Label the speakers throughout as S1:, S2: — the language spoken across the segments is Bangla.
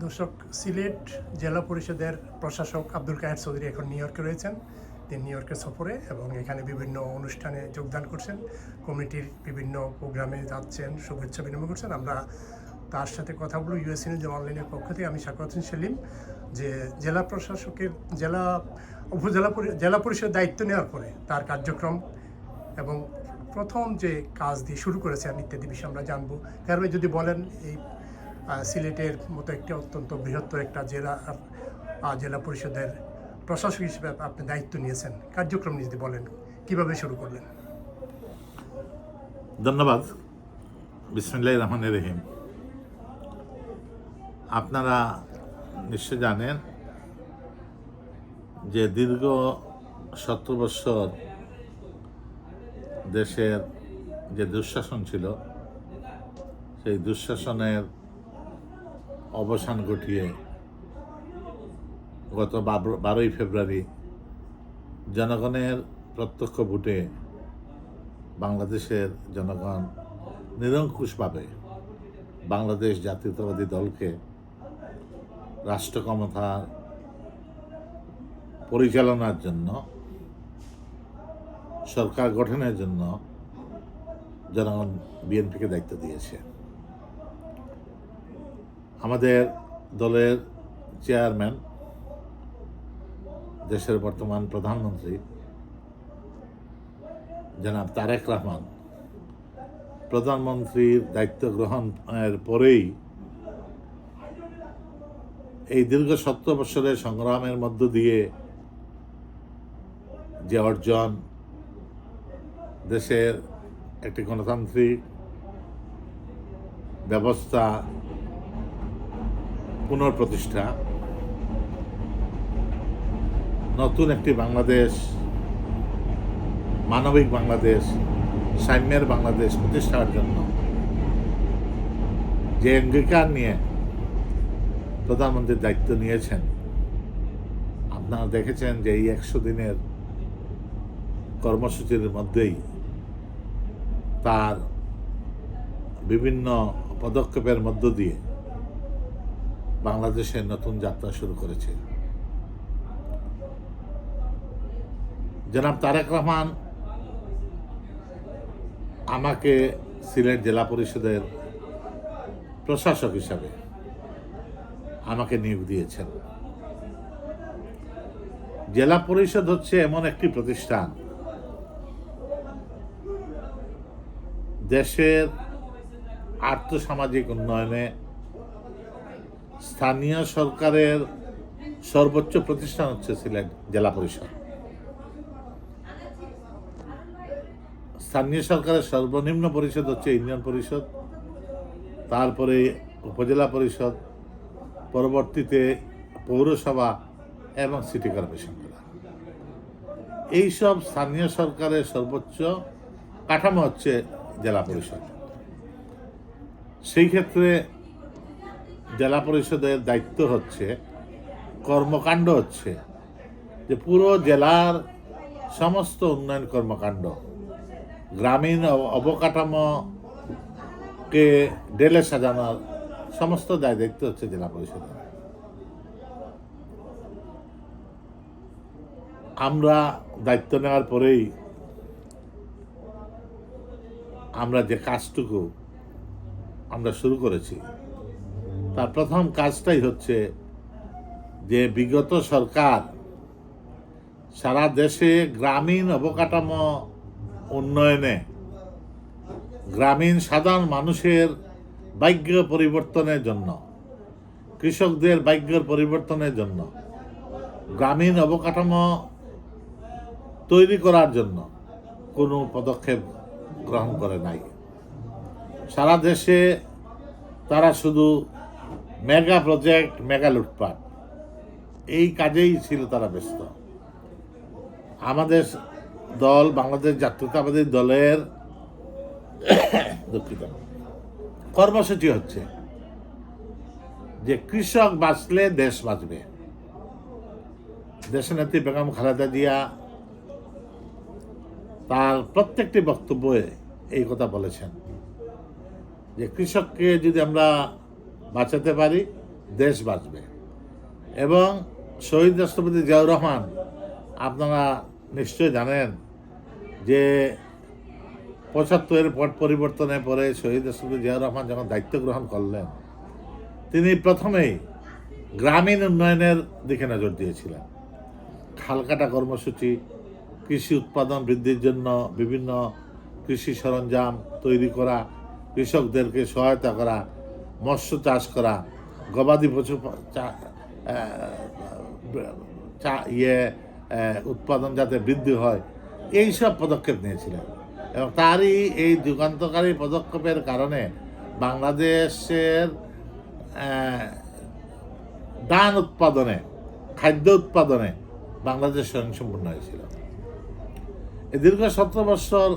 S1: দর্শক, সিলেট জেলা পরিষদের প্রশাসক আব্দুল কায়ের চৌধুরী এখন নিউ ইয়র্কে রয়েছেন। তিনি নিউ ইয়র্কের সফরে এবং এখানে বিভিন্ন অনুষ্ঠানে যোগদান করছেন, কমিটির বিভিন্ন প্রোগ্রামে যাচ্ছেন, শুভেচ্ছা বিনিময় করছেন। আমরা তার সাথে কথা বলব ইউএসএ নিউজ অনলাইনের পক্ষ থেকে। আমি শাকওয়াত হোসেন সেলিম। যে জেলা প্রশাসকের জেলা পরিষদের দায়িত্ব নেওয়ার পরে তার কার্যক্রম এবং প্রথম যে কাজ দিয়ে শুরু করেছেন ইত্যাদি বিষয়ে আমরা জানবো। কারণ যদি বলেন, এই সিলেটের মতো একটি অত্যন্ত বৃহত্তর একটা জেলা পরিষদের প্রশাসক হিসেবে আপনি দায়িত্ব নিয়েছেন, কার্যক্রম যদি বলেন কিভাবে শুরু করলেন?
S2: ধন্যবাদ। বিসমিল্লাহির রহমানির রহিম। আপনারা নিশ্চয় জানেন যে দীর্ঘ 17 বছর দেশের যে দুঃশাসন ছিল, সেই দুঃশাসনের অবসান ঘটিয়ে গত 12ই ফেব্রুয়ারি জনগণের প্রত্যক্ষ ভোটে বাংলাদেশের জনগণ নিরঙ্কুশভাবে বাংলাদেশ জাতীয়তাবাদী দলকে রাষ্ট্র ক্ষমতা পরিচালনার জন্য, সরকার গঠনের জন্য জনগণ বিএনপিকে দায়িত্ব দিয়েছে। আমাদের দলের চেয়ারম্যান, দেশের বর্তমান প্রধানমন্ত্রী জনাব তারেক রহমান প্রধানমন্ত্রীর দায়িত্ব গ্রহণের পরেই এই দীর্ঘ 17 বছরের সংগ্রামের মধ্য দিয়ে যে অর্জন, দেশের একটি গণতান্ত্রিক ব্যবস্থা পুনঃপ্রতিষ্ঠা, নতুন একটি বাংলাদেশ, মানবিক বাংলাদেশ, সাম্যের বাংলাদেশ প্রতিষ্ঠার জন্য যে অঙ্গীকার নিয়ে প্রধানমন্ত্রীর দায়িত্ব নিয়েছেন, আপনারা দেখেছেন যে এই 100 দিনের কর্মসূচির মধ্যেই তার বিভিন্ন পদক্ষেপের মধ্য দিয়ে বাংলাদেশের নতুন যাত্রা শুরু করেছে। জনাব তারেক রহমান আমাকে সিলেট জেলা পরিষদের প্রশাসক হিসাবে আমাকে নিয়োগ দিয়েছেন। জেলা পরিষদ হচ্ছে এমন একটি প্রতিষ্ঠান, দেশের আর্থসামাজিক উন্নয়নে স্থানীয় সরকারের সর্বোচ্চ প্রতিষ্ঠান হচ্ছে সিলেট জেলা পরিষদ। স্থানীয় সরকারের সর্বনিম্ন পরিষদ হচ্ছে ইউনিয়ন পরিষদ, তারপরে উপজেলা পরিষদ, পরবর্তীতে পৌরসভা এবং সিটি কর্পোরেশন। এইসব স্থানীয় সরকারের সর্বোচ্চ কাঠামো হচ্ছে জেলা পরিষদ। সেই ক্ষেত্রে জেলা পরিষদের দায়িত্ব হচ্ছে, কর্মকাণ্ড হচ্ছে যে পুরো জেলার সমস্ত উন্নয়ন কর্মকাণ্ড, গ্রামীণ অবকাঠামোকে ঢেলে সাজানোর সমস্ত দায়িত্ব হচ্ছে জেলা পরিষদের। আমরা দায়িত্ব নেওয়ার পরেই আমরা যে কাজটুকু আমরা শুরু করেছি, তার প্রথম কাজটাই হচ্ছে যে বিগত সরকার সারা দেশে গ্রামীণ অবকাঠামো উন্নয়নে, গ্রামীণ সাধারণ মানুষের ভাগ্য পরিবর্তনের জন্য, কৃষকদের ভাগ্যের পরিবর্তনের জন্য, গ্রামীণ অবকাঠামো তৈরি করার জন্য কোনো পদক্ষেপ গ্রহণ করে নাই। সারা দেশে তারা শুধু মেগা প্রজেক্ট, মেগা লুটপাট, এই কাজেই ছিল তারা ব্যস্ত। আমাদের দল, বাংলাদেশ জাতীয়তাবাদী দলের দুঃখিত কর্মসূচি হচ্ছে যে কৃষক বাঁচলে দেশ বাঁচবে। দেশনেত্রী বেগম খালেদা জিয়া তার প্রত্যেকটি বক্তব্যে এই কথা বলেছেন যে কৃষককে যদি আমরা বাঁচাতে পারি দেশ বাঁচবে। এবং শহীদ রাষ্ট্রপতি জিয়াউর রহমান, আপনারা নিশ্চয় জানেন যে ৭৫-এর পট পরিবর্তনের পরে শহীদ রাষ্ট্রপতি জিয়াউর রহমান যখন দায়িত্ব গ্রহণ করলেন, তিনি প্রথমেই গ্রামীণ উন্নয়নের দিকে নজর দিয়েছিলেন। খালকাটা কর্মসূচি, কৃষি উৎপাদন বৃদ্ধির জন্য বিভিন্ন কৃষি সরঞ্জাম তৈরি করা, কৃষকদেরকে সহায়তা করা, মৎস্য চাষ করা, গবাদি পশু উৎপাদন যাতে বৃদ্ধি হয়, এই সব পদক্ষেপ নিয়েছিলেন। এবং তারই এই যুগান্তকারী পদক্ষেপের কারণে বাংলাদেশের ধান উৎপাদনে, খাদ্য উৎপাদনে বাংলাদেশ স্বয়ংসম্পূর্ণ হয়েছিল। এই দীর্ঘ 17 বছর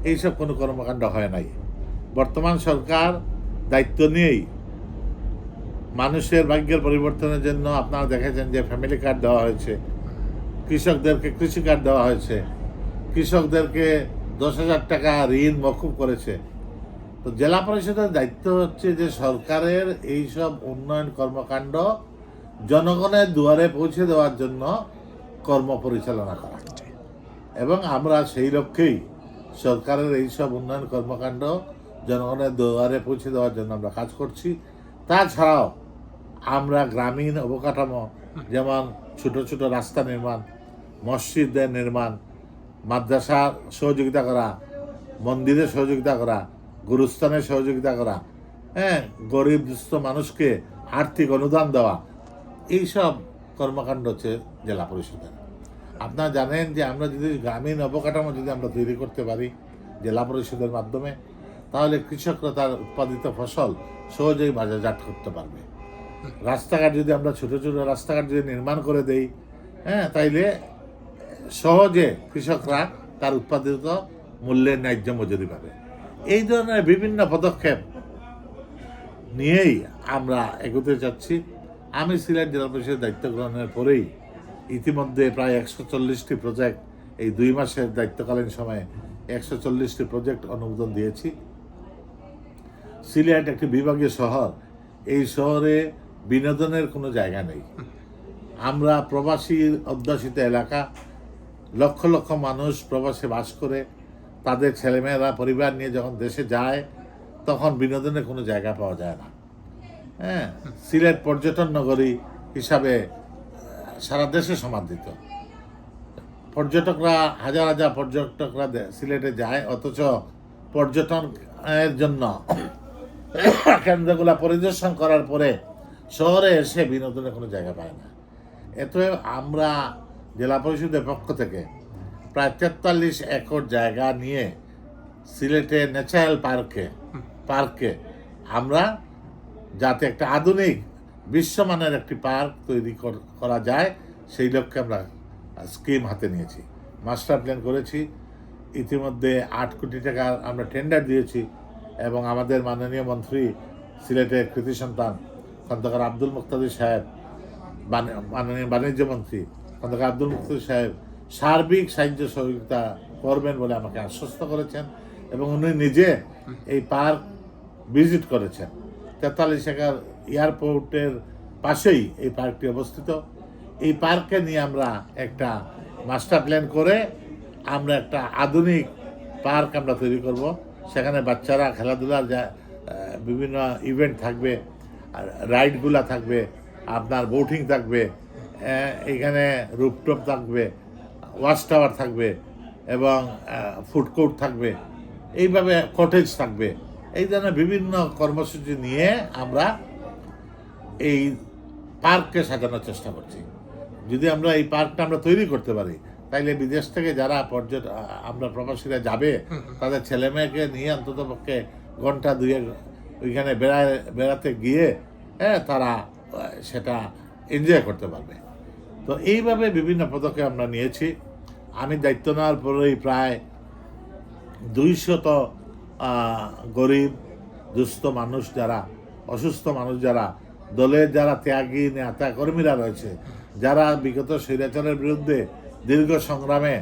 S2: এইসব কোনো কর্মকাণ্ড হয় নাই। বর্তমান সরকার দায়িত্ব নিয়েই মানুষের ভাগ্যের পরিবর্তনের জন্য আপনারা দেখেছেন যে ফ্যামিলি কার্ড দেওয়া হয়েছে, কৃষকদেরকে কৃষি কার্ড দেওয়া হয়েছে, কৃষকদেরকে 10,000 টাকা ঋণ মকুব করেছে। তো জেলা পরিষদের দায়িত্ব হচ্ছে যে সরকারের এইসব উন্নয়ন কর্মকাণ্ড জনগণের দুয়ারে পৌঁছে দেওয়ার জন্য কর্ম পরিচালনা করা। এবং আমরা সেই লক্ষ্যেই সরকারের এইসব উন্নয়ন কর্মকাণ্ড জনগণের দুয়ারে পৌঁছে দেওয়ার জন্য আমরা কাজ করছি। তাছাড়াও আমরা গ্রামীণ অবকাঠামো, যেমন ছোট ছোট রাস্তা নির্মাণ, মসজিদের নির্মাণ, মাদ্রাসা সহযোগিতা করা, মন্দিরে সহযোগিতা করা, গুরুস্থানে সহযোগিতা করা, গরিব দুস্থ মানুষকে আর্থিক অনুদান দেওয়া, এইসব কর্মকাণ্ড হচ্ছে জেলা পরিষদের। আপনারা জানেন যে আমরা যদি গ্রামীণ অবকাঠামো যদি আমরা তৈরি করতে পারি জেলা পরিষদের মাধ্যমে, তাহলে কৃষকরা তার উৎপাদিত ফসল সহজেই বাজারজাত করতে পারবে। রাস্তাঘাট যদি আমরা ছোট ছোট রাস্তাঘাট যদি নির্মাণ করে দেই, তাইলে সহজে কৃষকরা তার উৎপাদিত মূল্যের ন্যায্য মজুরি পাবে। এই ধরনের বিভিন্ন পদক্ষেপ নিয়েই আমরা এগোতে চাচ্ছি। আমি সিলেট জেলা পরিষদের দায়িত্ব গ্রহণের পরেই ইতিমধ্যে প্রায় 140টি প্রজেক্ট, এই 2 মাসের দায়িত্বকালীন সময়ে 140টি প্রজেক্ট অনুমোদন দিয়েছি। সিলেট একটি বিভাগীয় শহর, এই শহরে বিনোদনের কোনো জায়গা নেই। আমরা প্রবাসী অধ্যুষিত এলাকা, লক্ষ লক্ষ মানুষ প্রবাসে বাস করে, তাদের ছেলেমেয়েরা পরিবার নিয়ে যখন দেশে যায় তখন বিনোদনের কোনো জায়গা পাওয়া যায় না। সিলেট পর্যটন নগরী হিসাবে সারা দেশে সমাদৃত। পর্যটকরা, হাজার হাজার পর্যটকরা সিলেটে যায়, অথচ পর্যটনের জন্য কেন্দ্রগুলো পরিদর্শন করার পরে শহরে এসে বিনোদনের কোনো জায়গা পায় না। এত আমরা জেলা পরিষদের পক্ষ থেকে প্রায় 43 একর জায়গা নিয়ে সিলেটের ন্যাচারাল পার্কে আমরা যাতে একটা আধুনিক বিশ্বমানের একটি পার্ক তৈরি করা যায়, সেই লক্ষ্যে আমরা স্কিম হাতে নিয়েছি, মাস্টার প্ল্যান করেছি। ইতিমধ্যে 8 কোটি টাকা আমরা টেন্ডার দিয়েছি এবং আমাদের মাননীয় মন্ত্রী, সিলেটের কৃতি সন্তান খন্দকার আব্দুল মুক্তাদির সাহেব, মাননীয় বাণিজ্য মন্ত্রী খন্দকার আব্দুল মুক্তাদির সাহেব সার্বিক সাহায্য সহযোগিতা করবেন বলে আমাকে আশ্বস্ত করেছেন এবং উনি নিজে এই পার্ক ভিজিট করেছেন। 43 একর এয়ারপোর্টের পাশেই এই পার্কটি অবস্থিত। এই পার্কে নিয়ে আমরা একটা মাস্টার প্ল্যান করে আমরা একটা আধুনিক পার্ক আমরা তৈরি করব। সেখানে বাচ্চারা খেলাধুলার বিভিন্ন ইভেন্ট থাকবে, রাইডগুলা থাকবে, আপনার বোটিং থাকবে, এখানে রুফটপ থাকবে, ওয়াচ টাওয়ার থাকবে এবং ফুড কোর্ট থাকবে, এইভাবে কটেজ থাকবে। এই ধরনের বিভিন্ন কর্মসূচি নিয়ে আমরা এই পার্ককে সাজানোর চেষ্টা করছি। যদি আমরা এই পার্কটা আমরা তৈরি করতে পারি, তাইলে বিদেশ থেকে যারা আমরা প্রবাসীরা যাবে, তাদের ছেলে মেয়েকে নিয়ে অন্তত পক্ষে ঘন্টা 2 ওইখানে বেড়াতে গিয়ে তারা সেটা এনজয় করতে পারবে। তো এইভাবে বিভিন্ন পদক্ষেপ আমরা নিয়েছি। আমি দায়িত্ব নেওয়ার পরেই প্রায় 200 গরিব দুস্থ মানুষ যারা, অসুস্থ মানুষ যারা, দলের যারা ত্যাগী নেতা কর্মীরা রয়েছে, যারা বিগত স্বৈরাচারের বিরুদ্ধে দীর্ঘ সংগ্রামে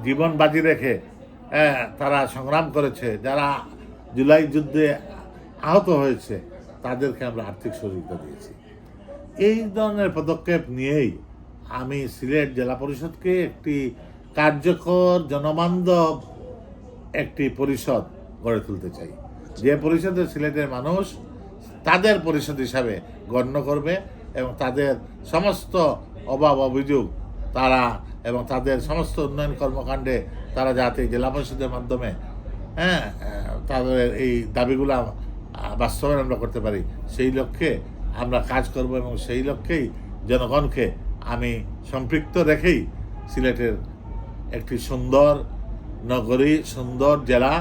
S2: জীবন বাজি রেখে তারা সংগ্রাম করেছে, যারা জুলাই যুদ্ধে আহত হয়েছে, তাদেরকে আমরা আর্থিক সহযোগিতা দিয়েছি। এই ধরনের পদক্ষেপ নিয়েই আমি সিলেট জেলা পরিষদকে একটি কার্যকর জনবান্ধব একটি পরিষদ গড়ে তুলতে চাই, যে পরিষদে সিলেটের মানুষ তাদের পরিষদ হিসাবে গণ্য করবে এবং তাদের সমস্ত অভাব অভিযোগ তারা এবং তাদের সমস্ত উন্নয়ন কর্মকাণ্ডে তারা যাতে জেলা পরিষদের মাধ্যমে তাদের এই দাবিগুলো বাস্তবায়ন আমরা করতে পারি, সেই লক্ষ্যে আমরা কাজ করব এবং সেই লক্ষ্যেই জনগণকে আমি সম্পৃক্ত রেখেই সিলেটের একটি সুন্দর নগরী, সুন্দর জেলা,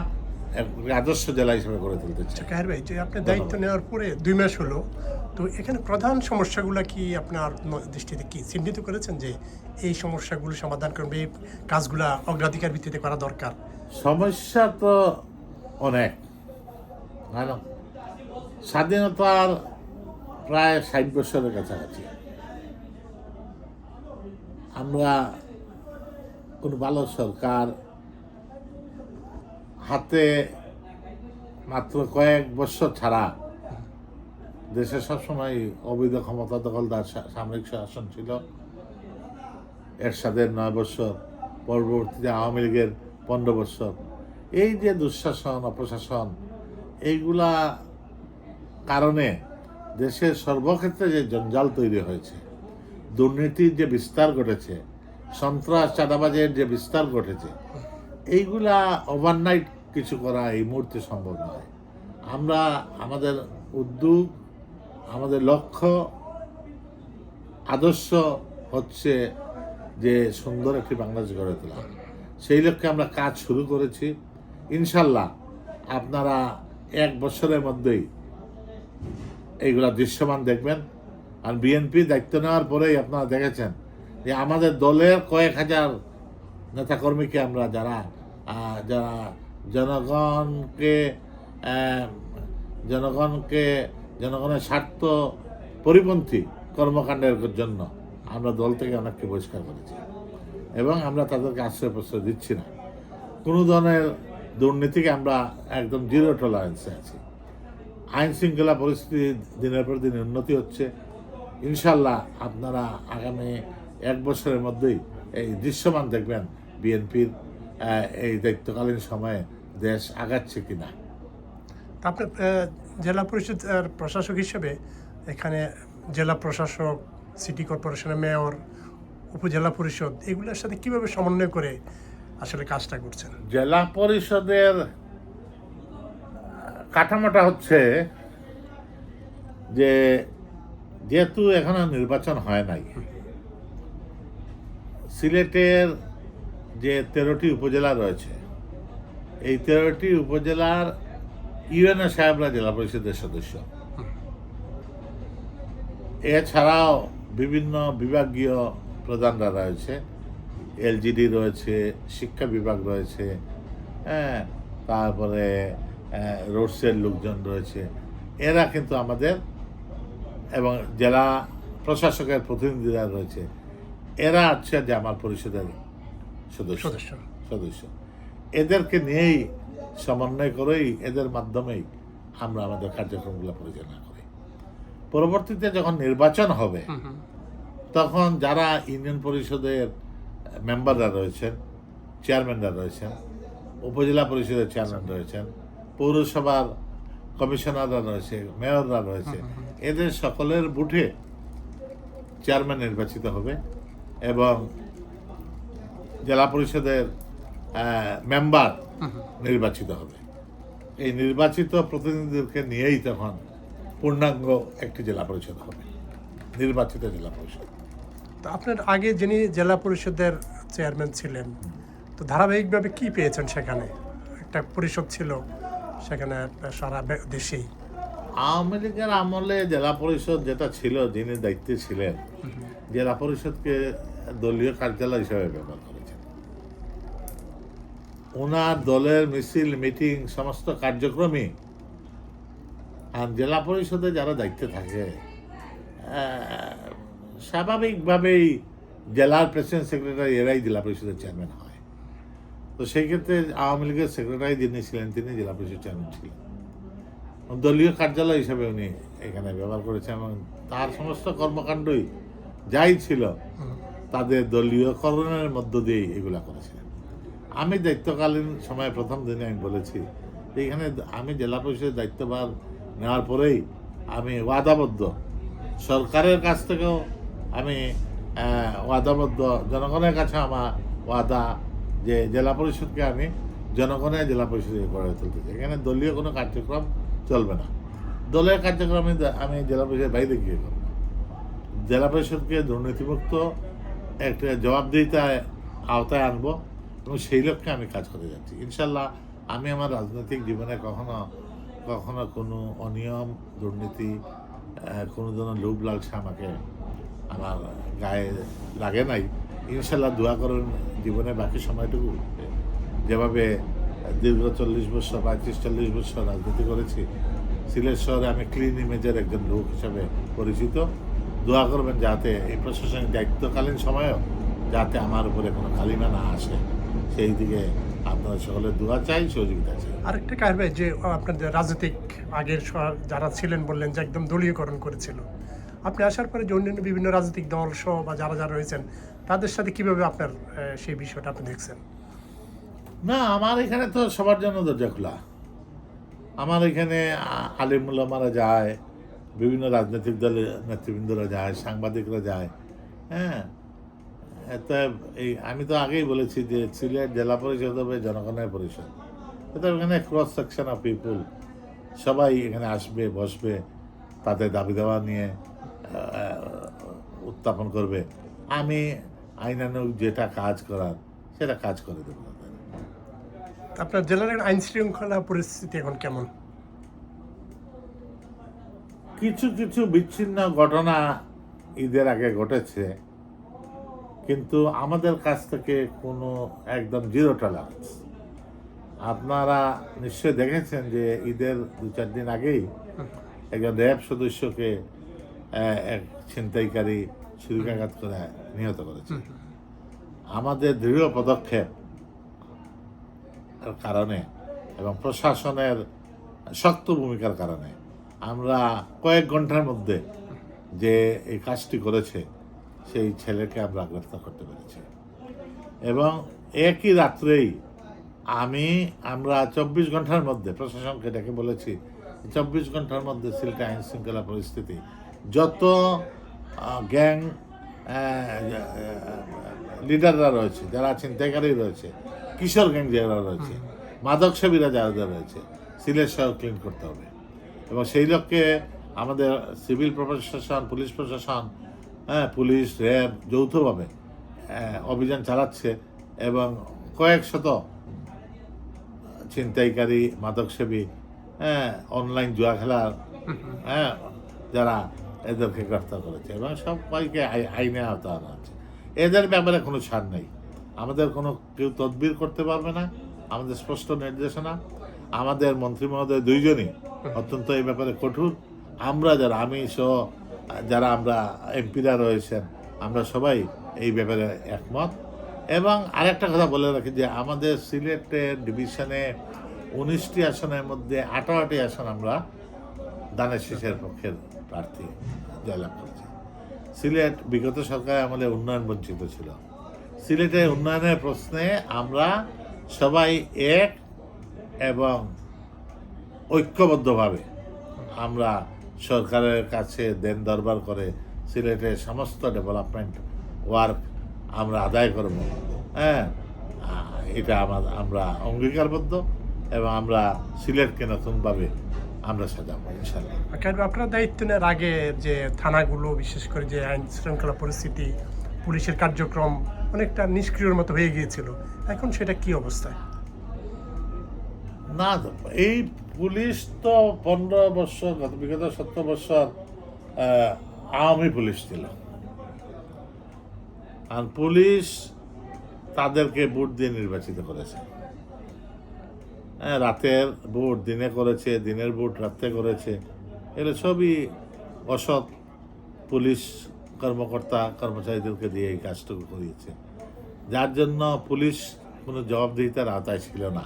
S2: একটি আদর্শ জেলা হিসেবে গড়ে তুলতে চাই।
S1: কাহের ভাই, যে আপনি দায়িত্ব নেওয়ার পরে 2 মাস হলো, তো এখানে প্রধান সমস্যাগুলো কি আপনার দৃষ্টিতে কি চিহ্নিত করেছেন যে এই সমস্যাগুলো সমাধান করবে, এই কাজগুলো অগ্রাধিকার ভিত্তিতে করা দরকার?
S2: সমস্যা তো অনেক, ভালো স্বাধীনতার প্রায় 60 বছরের কাছাকাছি আমরা কোনো ভালো সরকার হাতে মাত্র কয়েক বছর ছাড়া দেশে সবসময় অবৈধ ক্ষমতা দখলদার সামরিক শাসন ছিল। এরশাদের 9 বছর, পরবর্তীতে আওয়ামী লীগের 15 বছর। এই যে দুঃশাসন, অপশাসন, এইগুলা কারণে দেশের সর্বক্ষেত্রে যে জঞ্জাল তৈরি হয়েছে, দুর্নীতির যে বিস্তার ঘটেছে, সন্ত্রাস চাঁদাবাজের যে বিস্তার ঘটেছে, এইগুলা ওভারনাইট কিছু করা এই মুহূর্তে সম্ভব নয়। আমরা আমাদের উদ্যোগ, আমাদের লক্ষ্য, আদর্শ হচ্ছে যে সুন্দর একটি বাংলাদেশ গড়ে তোলা। সেই লক্ষ্যে আমরা কাজ শুরু করেছি। ইনশাল্লাহ আপনারা 1 বছরের মধ্যেই এইগুলা দৃশ্যমান দেখবেন। আর বিএনপি দায়িত্ব নেওয়ার পরেই আপনারা দেখেছেন যে আমাদের দলের কয়েক হাজার নেতাকর্মীকে আমরা যারা জনগণের স্বার্থ পরিপন্থী কর্মকাণ্ডের জন্য আমরা দল থেকে অনেককে বহিষ্কার করেছি এবং আমরা তাদেরকে আশ্রয় প্রশ্রয় দিচ্ছি না। কোনো ধরনের দুর্নীতিকে আমরা একদম 0 টলারেন্সে আছি। আইন শৃঙ্খলা পরিস্থিতি দিনের পর দিন উন্নতি হচ্ছে। ইনশাল্লাহ আপনারা আগামী 1 বছরের মধ্যেই এই দৃশ্যমান দেখবেন বিএনপির এই দায়িত্বকালীন সময়ে দেশ আগাচ্ছে কিনা।
S1: আপনার জেলা পরিষদ প্রশাসক হিসেবে এখানে জেলা প্রশাসক, সিটি কর্পোরেশনের মেয়র, উপজেলা পরিষদ, এগুলোর সাথে কিভাবে সমন্বয় করে আসলে কাজটা করছেন?
S2: জেলা পরিষদের কাঠামোটা হচ্ছে যে যেহেতু এখনো নির্বাচন হয় নাই, সিলেটের যে 13টি উপজেলা রয়েছে, এই 13টি উপজেলার ইউএনও সাহেবরা জেলা পরিষদের সদস্য। এছাড়াও বিভিন্ন বিভাগীয় প্রধানরা রয়েছে, এলজিডি রয়েছে, শিক্ষা বিভাগ রয়েছে, তারপরে রোডসের লোকজন রয়েছে। এরা কিন্তু আমাদের এবং জেলা প্রশাসকের প্রতিনিধিরা রয়েছে, এরা হচ্ছে যে আমার পরিষদের সদস্য। এদেরকে নিয়েই সমন্বয় করেই, এদের মাধ্যমেই আমরা আমাদের কার্যক্রমগুলো পরিচালনা করি। পরবর্তীতে যখন নির্বাচন হবে তখন যারা ইউনিয়ন পরিষদের মেম্বাররা রয়েছেন, চেয়ারম্যানরা রয়েছেন, উপজেলা পরিষদের চেয়ারম্যান রয়েছেন, পৌরসভার কমিশনাররা রয়েছে, মেয়ররা রয়েছে, এদের সকলের বুথে চেয়ারম্যান নির্বাচিত হবে এবং জেলা পরিষদের মেম্বার নির্বাচিত হবে। এই নির্বাচিত প্রতিনিধিদেরকে নিয়েই তখন পূর্ণাঙ্গ একটি জেলা পরিষদ হবে, নির্বাচিত জেলা পরিষদ।
S1: তো আপনার আগে যিনি জেলা পরিষদের চেয়ারম্যান ছিলেন, তো ধারাবাহিকভাবে কি পেয়েছেন? সেখানে একটা পরিষদ ছিল, সেখানে সারা দেশেই
S2: আওয়ামী লীগের আমলে জেলা পরিষদ যেটা ছিল, যিনি দায়িত্বে ছিলেন, জেলা পরিষদকে দলীয় কার্যালয় হিসেবে ব্যবহার করেছেন। ওনার দলের মিছিল, মিটিং, সমস্ত কার্যক্রমই আর জেলা পরিষদে যারা দায়িত্বে থাকে স্বাভাবিকভাবেই জেলার প্রেসিডেন্ট সেক্রেটারি এরাই জেলা পরিষদের চেয়ারম্যান হয়। তো সেই ক্ষেত্রে আওয়ামী লীগের সেক্রেটারি যিনি ছিলেন তিনি জেলা পরিষদ চেয়ারম্যান ছিলেন, দলীয় কার্যালয় হিসেবে উনি এখানে ব্যবহার করেছে এবং তার সমস্ত কর্মকাণ্ডই যাই ছিল তাদের দলীয়করণের মধ্য দিয়েই এগুলা করেছিলেন। আমি দায়িত্বকালীন সময়ে প্রথম দিনে আমি বলেছি যে এখানে আমি জেলা পরিষদের দায়িত্বভার নেওয়ার পরেই আমি ওয়াদাবদ্ধ, সরকারের কাছ থেকেও আমি ওয়াদাবদ্ধ, জনগণের কাছে আমার ওয়াদা যে জেলা পরিষদকে আমি জনগণের জেলা পরিষদে গড়ে তুলতে চাই। এখানে দলীয় কোনো কার্যক্রম চলবে না। দলের কার্যক্রম আমি জেলা পরিষদের বাইরে গিয়ে করব। জেলা পরিষদকে দুর্নীতিমুক্ত একটা জবাবদিহিতায় আওতায় আনবো এবং সেই লক্ষ্যে আমি কাজ করে যাচ্ছি। ইনশাল্লাহ আমি আমার রাজনৈতিক জীবনে কখনো কখনো কোনো অনিয়ম, দুর্নীতি, কোনো ধরনের লোভ লালসা আমাকে আমার গায়ে লাগে নাই। ইনশাল্লাহ দোয়া করুন জীবনে বাকি সময়টুকু যেভাবে দীর্ঘ 40 বছর 35-40 বছর রাজনীতি করেছি, সিলেট শহরে আমি ক্লিন ইমেজের একজন লোক হিসাবে পরিচিত। দোয়া করবেন যাতে এই প্রশাসনিক দায়িত্বকালীন সময়েও যাতে আমার উপরে কোনো কালিমা না আসে, সেই দিকে আপনারা সকলের দোয়া চাই, সহযোগিতা চাই।
S1: আরেকটা কারবে যে আপনাদের রাজনৈতিক আগের যারা ছিলেন বললেন যে একদম দলীয়করণ করেছিল, আপনি আসার পরে যে অন্যান্য বিভিন্ন রাজনৈতিক দল সহ বা যারা যারা রয়েছেন তাদের সাথে কিভাবে আপনার সেই বিষয়টা আপনি দেখছেন?
S2: না, আমার এখানে তো সবার জন্য দরজা খোলা। আমার এখানে আলিম উলামারা যায়, বিভিন্ন রাজনৈতিক দলের নেতৃবৃন্দরা যায়, সাংবাদিকরা যায়। হ্যাঁ, এতে এই আমি তো আগেই বলেছি যে সিলেট জেলা পরিষদ হবে জনগণের পরিষদ। এতে এখানে ক্রস সেকশন অফ পিপুল সবাই এখানে আসবে, বসবে, তাদের দাবি দেওয়া নিয়ে উত্থাপন করবে। আমি আইনানুগ যেটা কাজ করার সেটা কাজ করে দেবো।
S1: আপনার জেলার আইন শৃঙ্খলা পরিস্থিতি এখন কেমন?
S2: কিছু কিছু বিচ্ছিন্ন ঘটনা ঈদের আগে ঘটেছে, কিন্তু আমাদের কাছ থেকে কোনো একদম জিরো টলারেন্স। আপনারা নিশ্চয়ই দেখেছেন যে ঈদের 2-4 দিন আগেই একজন র্যাব সদস্যকে এক ছিনতাইকারী ছুরিকাঘাত করে নিহত করেছে। আমাদের দৃঢ় পদক্ষেপ কারণে এবং প্রশাসনের শক্ত ভূমিকার কারণে আমরা কয়েক ঘন্টার মধ্যে যে এই কাজটি করেছে সেই ছেলেকে আমরা গ্রেফতার করতে পেরেছি। এবং একই রাত্রেই আমরা 24 ঘন্টার মধ্যে প্রশাসনকে ডেকে বলেছি 24 ঘন্টার মধ্যে সিলেটে আইন শৃঙ্খলা পরিস্থিতি, যত গ্যাং লিডাররা রয়েছে, যারা ছিনতাইকারী রয়েছে, কিশোর গ্যাং যারা রয়েছে, মাদক সেবীরা যারা রয়েছে, সিলেট শহর ক্লিন করতে হবে। এবং সেই লক্ষ্যে আমাদের সিভিল প্রশাসন, পুলিশ প্রশাসন, পুলিশ, র্যাব যৌথভাবে অভিযান চালাচ্ছে এবং কয়েক শত ছিনতাইকারী, মাদকসেবী, অনলাইন জুয়া খেলার যারা এদেরকে গ্রেফতার করেছে এবং সবাইকে আইনে আওতা আনা হচ্ছে। এদের ব্যাপারে কোনো ছাড় নেই। আমাদের কোনো কেউ তদবির করতে পারবে না। আমাদের স্পষ্ট নির্দেশনা। আমাদের মন্ত্রী মহোদয় 2 জনই অত্যন্ত এই ব্যাপারে কঠোর। আমরা যারা, আমি সহ যারা আমরা এমপিরা রয়েছেন, আমরা সবাই এই ব্যাপারে একমত। এবং আরেকটা কথা বলে রাখি যে আমাদের সিলেটের ডিভিশনে 19টি আসনের মধ্যে 18টি আসন আমরা দানের শীষের পক্ষের প্রার্থী জয়লাভ করেছি। সিলেট বিগত সরকারে আমাদের উন্নয়ন বঞ্চিত ছিল। সিলেটের উন্নয়নের প্রশ্নে আমরা সবাই এক এবং ঐক্যবদ্ধভাবে আমরা সরকারের কাছে দেন দরবার করে সিলেটের সমস্ত ডেভেলপমেন্ট ওয়ার্ক আমরা আদায় করব। এটা আমরা অঙ্গীকারবদ্ধ এবং আমরা সিলেটকে নতুনভাবে আমরা সাজাবো ইনশাল্লাহ।
S1: আপনার দায়িত্ব নেওয়ার আগে যে থানাগুলো, বিশেষ করে যে আইন শৃঙ্খলা পরিস্থিতি, পুলিশের কার্যক্রম অনেকটা নিষ্ক্রিয়র মতো হয়ে গিয়েছিল, এখন সেটা কি অবস্থায়?
S2: না, এই পুলিশ তো 15 বছর, বিগত 17 বছর আওয়ামী পুলিশ ছিল। আর পুলিশ তাদেরকে ভোট দিয়ে নির্বাচিত করেছে। রাতের ভোট দিনে করেছে, দিনের ভোট রাত্রে করেছে। এগুলো সবই অসৎ পুলিশ কর্মকর্তা কর্মচারীদেরকে দিয়ে এই কাজটুকু করিয়েছে, যার জন্য পুলিশ কোনো জবাবদিহিতার আওতায় ছিল না।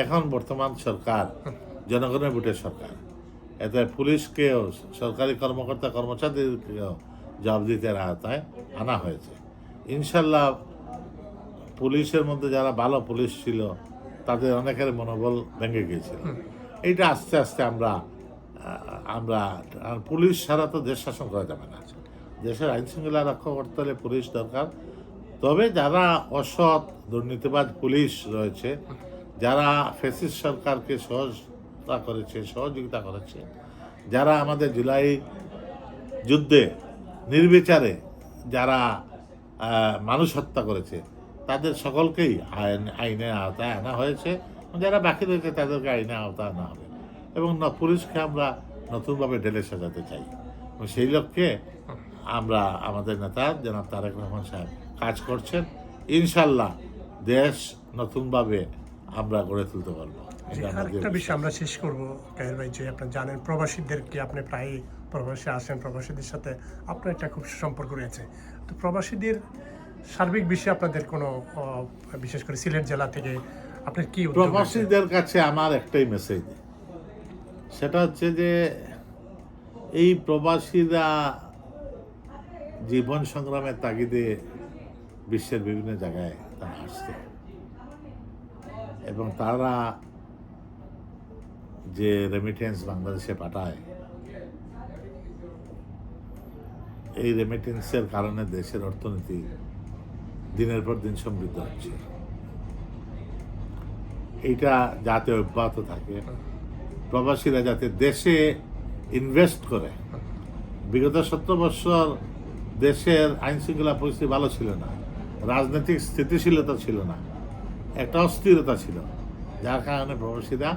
S2: এখন বর্তমান সরকার জনগণের ভোটের সরকার এতে পুলিশকেও, সরকারি কর্মকর্তা কর্মচারীদেরকেও জবাবদিহিতার আওতায় আনা হয়েছে। ইনশাল্লাহ পুলিশের মধ্যে যারা ভালো পুলিশ ছিল তাদের অনেকের মনোবল ভেঙে গিয়েছিল। এইটা আস্তে আস্তে আমরা পুলিশ ছাড়া তো দেশ শাসন করা যাবে না। দেশের আইন শৃঙ্খলা রক্ষা করতে হলে পুলিশ দরকার। তবে যারা অসৎ দুর্নীতিবাজ পুলিশ রয়েছে, যারা ফ্যাসিস্ট সরকারকে সহযোগিতা করেছে, যারা আমাদের জুলাই যুদ্ধে নির্বিচারে যারা মানুষ হত্যা করেছে, তাদের সকলকেই আইনের আওতায় আনা হয়েছে। যারা বাকি রয়েছে তাদেরকে আইনের আওতায় আনা হবে এবং পুলিশকে আমরা নতুনভাবে ঢেলে সাজাতে চাই। এবং সেই লক্ষ্যে আমরা আমাদের নেতা জনাব তারেক রহমান সাহেব কাজ করছেন। ইনশাল্লাহ দেশ নতুনভাবে আমরা গড়ে তুলতে পারবো।
S1: আরেকটা বিষয় আমরা শেষ করবো কায়ের ভাই, যে আপনি জানেন প্রবাসীদেরকে আপনি প্রায় প্রবাসী আসেন, প্রবাসীদের সাথে আপনার একটা খুব সম্পর্ক রয়েছে। তো প্রবাসীদের সার্বিক বিষয়ে আপনাদের কোনো বিশেষ করে সিলেট জেলা থেকে আপনার কি উদ্যোগ রয়েছে?
S2: প্রবাসীদের কাছে আমার একটাই মেসেজ, সেটা হচ্ছে যে এই প্রবাসীরা জীবন সংগ্রামের তাগিদে বিশ্বের বিভিন্ন জায়গায় তারা আসছে এবং তারা যে রেমিটেন্স বাংলাদেশে পাঠায়, এই রেমিটেন্সের কারণে দেশের অর্থনীতি দিনের পর দিন সমৃদ্ধ হচ্ছে। এইটা যাতে অব্যাহত থাকে, প্রবাসীরা যাতে দেশে ইনভেস্ট করে। বিগত 70 বছর দেশের আইন শৃঙ্খলা পরিস্থিতি ভালো ছিল না, রাজনৈতিক স্থিতিশীলতা ছিল না, একটা অস্থিরতা ছিল, যার কারণে প্রবাসীরা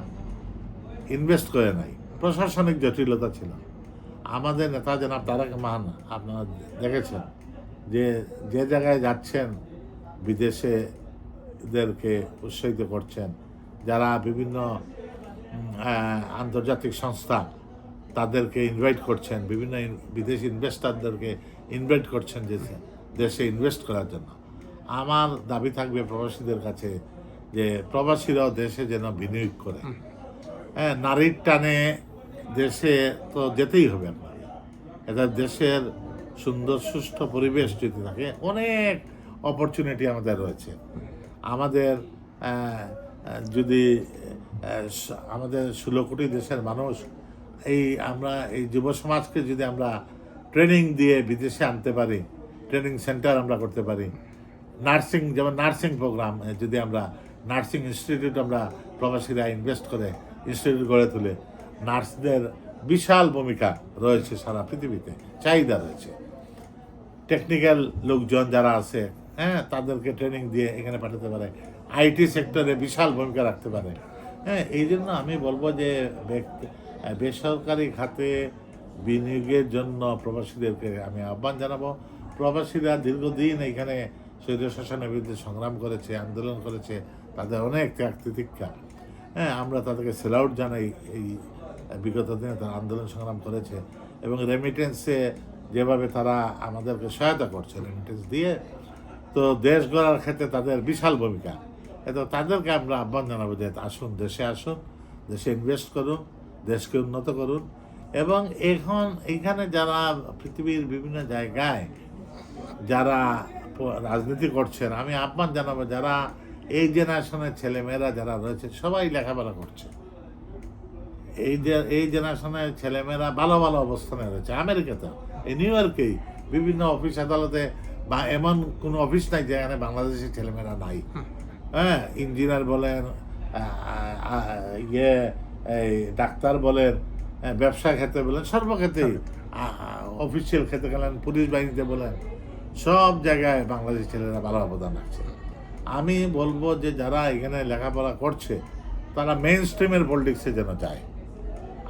S2: ইনভেস্ট করে নাই। প্রশাসনিক জটিলতা ছিল। আমাদের নেতা জনাব তারেক রহমান, আপনারা দেখেছেন যে যে জায়গায় যাচ্ছেন বিদেশেদেরকে উৎসাহিত করছেন, যারা বিভিন্ন আন্তর্জাতিক সংস্থা তাদেরকে ইনভাইট করছেন, বিভিন্ন বিদেশি ইনভেস্টারদেরকে ইনভাইট করছেন যে দেশে ইনভেস্ট করার জন্য। আমার দাবি থাকবে প্রবাসীদের কাছে যে প্রবাসীরাও দেশে যেন বিনিয়োগ করে। নারীর টানে দেশে তো যেতেই হবে আপনাদের। এটা দেশের সুন্দর সুষ্ঠু পরিবেশ যদি থাকে, অনেক অপরচুনিটি আমাদের রয়েছে। আমাদের যদি আমাদের 16 কোটি দেশের মানুষ আমরা এই যুব সমাজকে যদি আমরা ট্রেনিং দিয়ে বিদেশে আনতে পারি, ট্রেনিং সেন্টার আমরা করতে পারি, নার্সিং, যেমন নার্সিং প্রোগ্রাম, যদি আমরা নার্সিং ইনস্টিটিউট আমরা প্রবাসীরা ইনভেস্ট করে ইনস্টিটিউট গড়ে তুলে, নার্সদের বিশাল ভূমিকা রয়েছে সারা পৃথিবীতে, চাহিদা রয়েছে। টেকনিক্যাল লোকজন যারা আছে, তাদেরকে ট্রেনিং দিয়ে এখানে পাঠাতে পারে, আইটি সেক্টরে বিশাল ভূমিকা রাখতে পারে। এই জন্য আমি বলবো যে বেসরকারি খাতে বিনিয়োগের জন্য প্রবাসীদেরকে আমি আহ্বান জানাবো। প্রবাসীরা দীর্ঘদিন এখানে স্বৈরশাসনের বিরুদ্ধে সংগ্রাম করেছে, আন্দোলন করেছে, তাদের অনেক ত্যাগ তিতিক্ষা। আমরা তাদেরকে সেলাউট জানাই। এই বিগত দিনে তারা আন্দোলন সংগ্রাম করেছে এবং রেমিটেন্সে যেভাবে তারা আমাদেরকে সহায়তা করছে, রেমিটেন্স দিয়ে, তো দেশ গড়ার ক্ষেত্রে তাদের বিশাল ভূমিকা। এত তাদেরকে আমরা আহ্বান জানাবো যে আসুন, দেশে ইনভেস্ট করুন, দেশকে উন্নত করুন। এবং এইখানে যারা পৃথিবীর বিভিন্ন জায়গায় যারা রাজনীতি করছেন, আমি আহ্বান জানাবো যারা এই জেনারেশনের ছেলেমেয়েরা যারা রয়েছে সবাই লেখাপড়া করছে। এই জেনারেশনের ছেলেমেয়েরা ভালো ভালো অবস্থানে রয়েছে। আমেরিকাতে, এই নিউ ইয়র্কেই বিভিন্ন অফিস আদালতে, বা এমন কোনো অফিস নাই যেখানে বাংলাদেশের ছেলেমেয়েরা নাই। ইঞ্জিনিয়ার বলেন, এই ডাক্তার বলেন, ব্যবসা ক্ষেত্রে বলেন, সর্বক্ষেত্রেই, অফিসিয়াল ক্ষেত্রে গেলেন, পুলিশ বাহিনীতে বলেন, সব জায়গায় বাংলাদেশি ছেলেরা ভালো অবদান রাখছে। আমি বলবো যে যারা এখানে লেখাপড়া করছে তারা মেইন স্ট্রিমের পলিটিক্সে যেন যায়।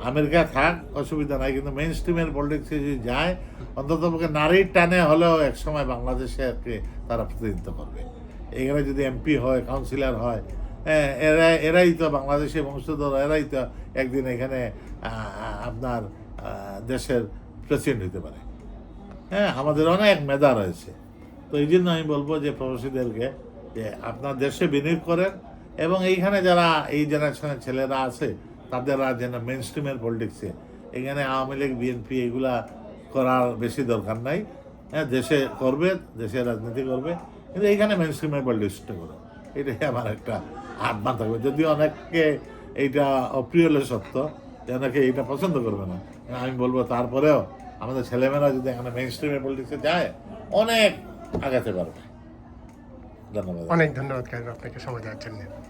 S2: আমেরিকা থাক, অসুবিধা নাই, কিন্তু মেইন স্ট্রিমের পলিটিক্সে যদি যায়, অন্ততপক্ষে নারীর টানে হলেও একসময় বাংলাদেশকে তারা প্রতিনিধিত্ব করবে। এখানে যদি এমপি হয়, কাউন্সিলর হয়, এরাই তো বাংলাদেশি বংশধর, এরাই তো একদিন এখানে আপনার দেশের প্রেসিডেন্ট হতে পারে। আমাদের অনেক মেধা রয়েছে। তো এই জন্য আমি বলবো যে প্রবাসীদেরকে যে আপনার দেশে বিনিয়োগ করেন এবং এইখানে যারা এই জেনারেশনের ছেলেরা আছে তাদেরা যেন মেইন স্ট্রিমের পলিটিক্সে এখানে আওয়ামী লীগ বিএনপি এগুলা করার বেশি দরকার নাই। হ্যাঁ, দেশে করবে, দেশে রাজনীতি করবে, কিন্তু এইখানে মেন স্ট্রিমে পলিটিক্সটা করো, এটাই আমার একটা আহ্বান থাকবে। যদিও অনেককে এইটা অপ্রিয় হলে সত্য, যে অনেকে এইটা পছন্দ করবে না, আমি বলবো তারপরেও আমাদের ছেলেমেয়েরা যদি এখানে মেন স্ট্রিমে পলিটিক্সে যায় অনেক আগাতে পারবে। ধন্যবাদ।
S1: অনেক ধন্যবাদ কাইম আপনাকে সময় দেওয়ার জন্য।